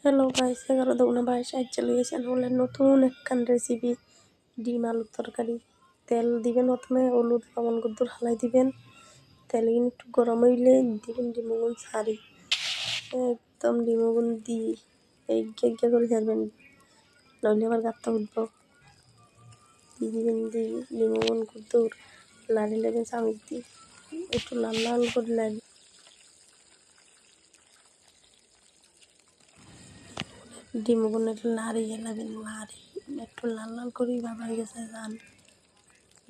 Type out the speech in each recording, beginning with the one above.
Hello guys, 11 22 চলে গেছেন হলে নতুন একখান রেসিপি। ডিম আলুর তরকারি। তেল দিবেন, প্রথমে হলুদ লবণ গুঁড়ো হালাই দিবেন। তেল একটু গরম হইলে দিবেন ডিমগুন ছাড়ি, একদম ডিমগুন দিয়ে এই গেগে করে ছাড়বেন, নইলে আবার গাত্তা উঠবো। দিয়ে দিবেন, দিয়ে ডিমগুন গুঁড়ো লাড়ি নেবেন চামচ দিয়ে, একটু লাল লাল করে লাড়ি ডিমগুলো একটু নাড়িয়ে নেবেন, একটু লাল লাল করে বাবা গেছে যান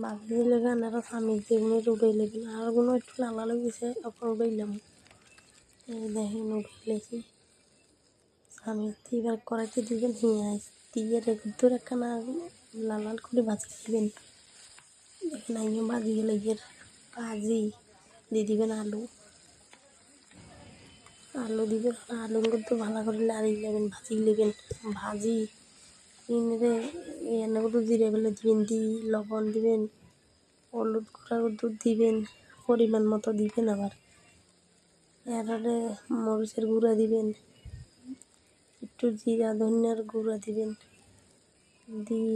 বাজি লেগান আরও স্বামী যেগুলো উঠে লেবেন আরগুলো একটু লাল লাল গেছে ওপর উঠেইলাম। এই দেখেন উঠেলেছি স্বামী এবার কড়াইতে দিবেন পেঁয়াজ দিয়ে রেগুদ্দুর একখানা লাল লাল করে ভাজি দিবেন। দেখেন আইনে ভাজি গেলে ভাজি দিয়ে দিবেন আলু দিবেন, আলুগুলো ভালো করে লাড়িয়ে নেবেন, ভাজি নেবেন। ভাজি নিয়ে এনে জিরে বেলে দিবেন, দিয়ে লবণ দিবেন, হলুদ গুঁড়ো দিবেন, পরিমাণ মতো দিবেন। আবার এরপরে মরিচের গুঁড়া দিবেন, একটু জিরা ধনিয়ার গুঁড়া দিবেন, দিয়ে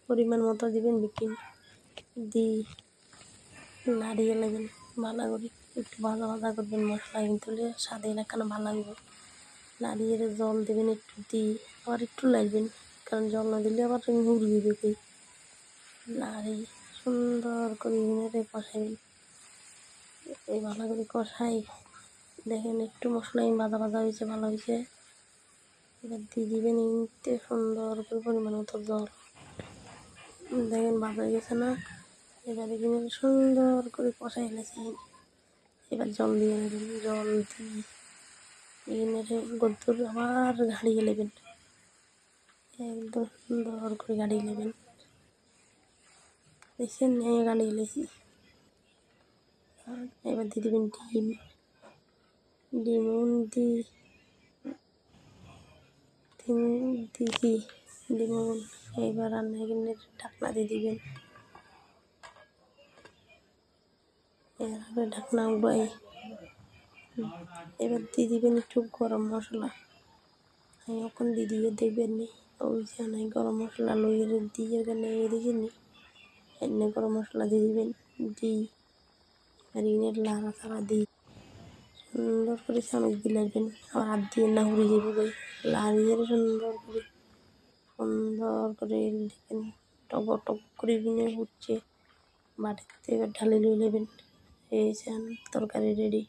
পরিমাণ মতো দিবেন বিকিন, দিয়ে নাড়িয়ে নেবেন ভালো করে। একটু ভাজা ভাজা করবেন, মশলা কিন্তু স্বাদে এলাকানো ভালো লাগবে। নাড়িয়ে জল দেবেন একটু, দিয়ে আবার একটু লাগবেন, কারণ জল না দিলে আবার মুরগি দেখে নাড়ি সুন্দর করে নেড়ে কষাইবেন। এই ভালো করে কষাই দেখেন একটু মশলা ভাজা ভাজা হয়েছে, ভালো হয়েছে। এবার দিয়ে দিবেন ইনতে সুন্দর করে পরিমাণ মতো জল, দেখেন ভাজা হয়ে গেছে না। এবার এখানে সুন্দর করে কষাই গেছে, এবার জল দিয়ে নেবেন, জল দিয়ে এখানে গদ্দুর আবার গাড়িয়ে নেবেন, একদম সুন্দর করে গাড়িয়ে নেবেন। দেখছেন নিয়ে গাড়িয়ে লেছি। এবার দিয়ে দেবেন ডিম দিয়ে দিয়েছি ডিমগুন। এবার রান্না এখানে ঢাকনা দিয়ে দিবেন, এভাবে ঢাকনা উঠাই এবার দিয়ে দিবেন একটু গরম মশলা। আমি এখন দিয়ে দেখবেন নি ওই জানাই গরম মশলা লইয়ের দিয়ে এখানে দিয়েছেন এনে গরম মশলা দিয়ে দিবেন, দিই আর ইনের লাড়াচাড়া দিই সুন্দর করে চামচ দিয়ে লাগবেন। আবার হাত দিয়ে না উড়ে যাবে বই লাড়িয়ে সুন্দর করে দেখেন টক টক করে বিনে উঠছে। বাটিতে এবার ঢালি লই নেবেন, এই তরকারি রেডি।